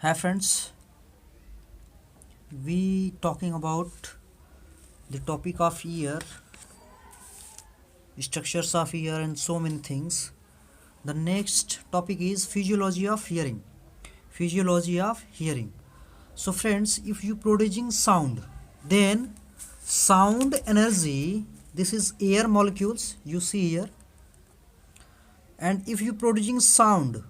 Hi friends, we talking about the topic of ear, structures of ear and so many things. The next topic is physiology of hearing. Physiology of hearing. So friends, if you producing sound, then sound energy, this is air molecules you see here, and if you producing sound,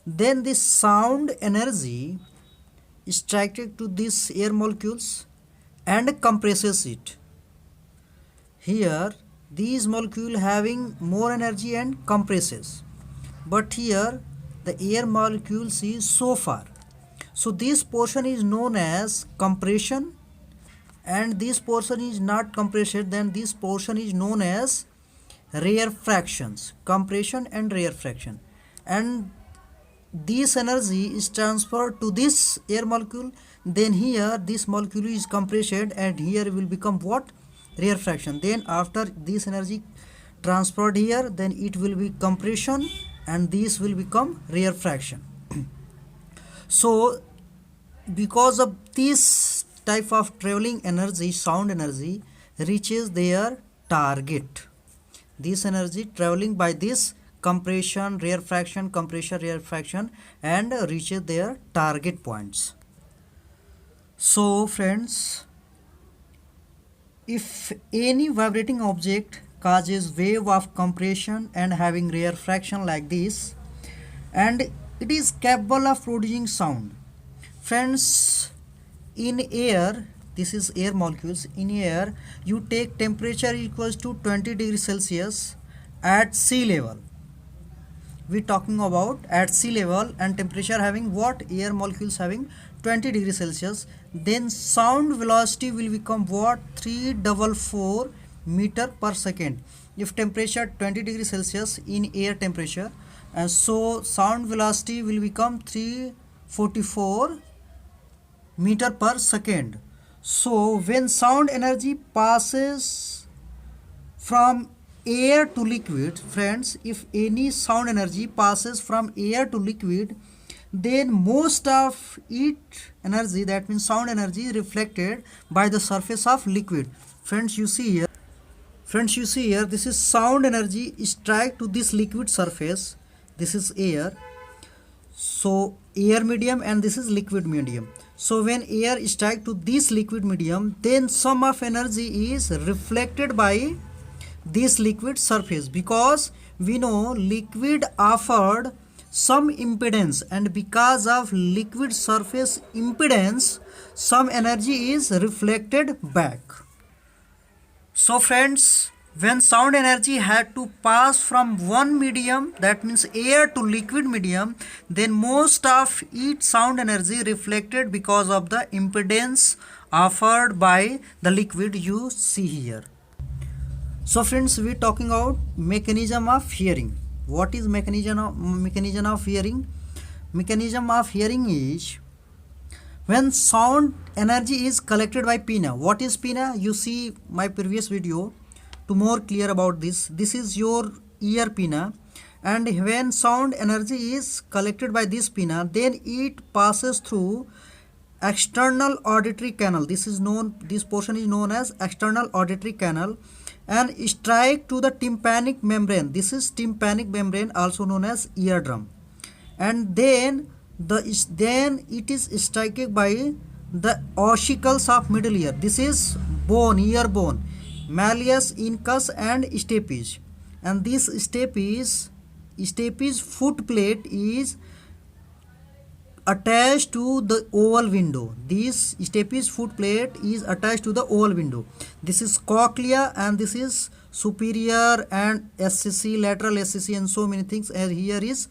then this sound energy is attracted to these air molecules and compresses it. Here these molecule having more energy and compresses, but here the air molecules is so far. So this portion is known as compression, and this portion is not compressed, then this portion is known as rarefactions. Compression and rarefaction, and this energy is transferred to this air molecule, then here this molecule is compressed and here will become what? Rarefaction. Then after this energy transferred here, then it will be compression and this will become rarefaction. So because of this type of traveling energy, sound energy reaches their target. This energy traveling by this compression, rarefaction, and reaches their target points. So friends, if any vibrating object causes wave of compression and having rarefaction like this, and it is capable of producing sound. Friends, in air, this is air molecules, in air you take temperature equals to 20 degrees Celsius at sea level. We talking about at sea level and temperature having what? Air molecules having 20 degrees Celsius, then sound velocity will become what? 344 meter per second. If temperature 20 degrees Celsius in air temperature, and so sound velocity will become 344 meter per second. So when sound energy passes from air to liquid, friends, if any sound energy passes from air to liquid, then most of it energy, that means sound energy, reflected by the surface of liquid. Friends, you see here, this is sound energy strike to this liquid surface. This is air, so air medium, and this is liquid medium. So when air strike to this liquid medium, then some of energy is reflected by this liquid surface, because we know liquid offered some impedance, and because of liquid surface impedance some energy is reflected back. So friends, when sound energy had to pass from one medium, that means air, to liquid medium, then most of its sound energy reflected because of the impedance offered by the liquid you see here. So friends, we talking about mechanism of hearing. What is mechanism of hearing? Mechanism of hearing is when sound energy is collected by pinna. What is pinna? You see my previous video to more clear about this. This is your ear pinna, and when sound energy is collected by this pinna, then it passes through external auditory canal. This portion is known as external auditory canal, and strike to the tympanic membrane. This is tympanic membrane, also known as eardrum, and then it is striking by the ossicles of middle ear. This is bone, ear bone, malleus, incus, and stapes, and this stapes foot plate is attached to the oval window. This stapes foot plate is attached to the oval window. This is cochlea, and this is superior and SCC, lateral SCC, and so many things. As here is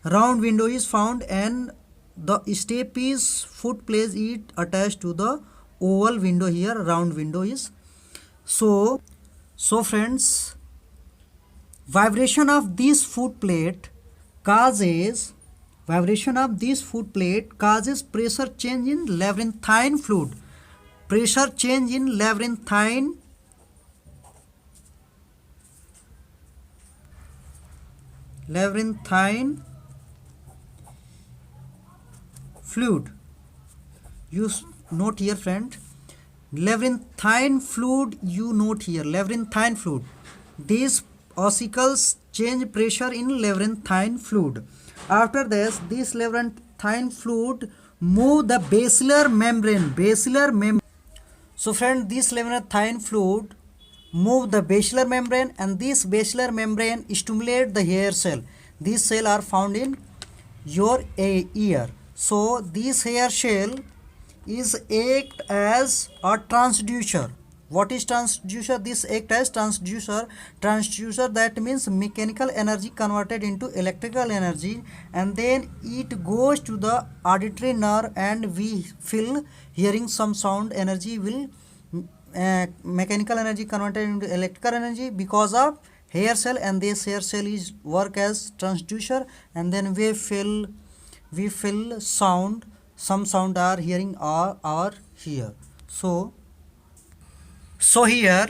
round window is found, and the stapes foot plate is attached to the oval window. Here round window is. So friends, vibration of this foot plate causes pressure change in labyrinthine fluid. Pressure change in labyrinthine fluid. You note here, friend. Labyrinthine fluid, you note here. Labyrinthine fluid. These ossicles change pressure in labyrinthine fluid. After this labyrinthine fluid move the basilar membrane. So friend, this labyrinthine fluid move the basilar membrane, and this basilar membrane stimulate the hair cell. These cells are found in your ear. So this hair cell is act as a transducer. What is transducer? This act as transducer. Transducer, that means mechanical energy converted into electrical energy, and then it goes to the auditory nerve, and we feel hearing some sound. Energy will mechanical energy converted into electrical energy because of hair cell, and this hair cell is work as transducer, and then we feel sound. Some sound are hearing our here. So here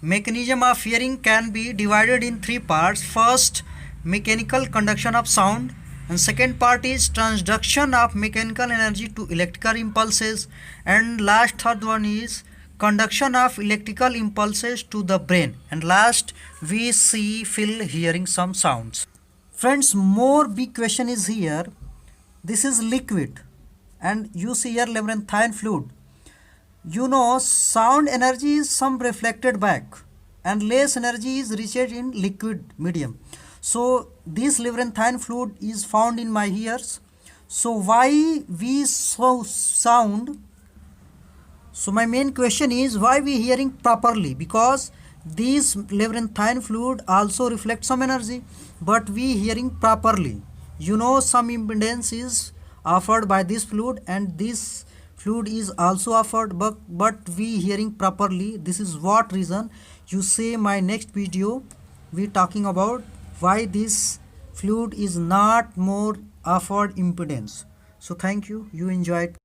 mechanism of hearing can be divided in three parts. First, mechanical conduction of sound, and second part is transduction of mechanical energy to electrical impulses, and last third one is conduction of electrical impulses to the brain, and last we feel hearing some sounds. Friends, more big question is here. This is liquid, and you see here labyrinthine fluid. You know, sound energy is some reflected back, and less energy is reached in liquid medium. So this labyrinthine fluid is found in my ears. So why we saw sound? So my main question is, why we hearing properly? Because this labyrinthine fluid also reflects some energy, but we hearing properly. You know, some impedance is offered by this fluid, and this fluid is also offered, but we hearing properly. This is what reason. You say my next video we talking about why this fluid is not more offered impedance. So thank you. You enjoyed.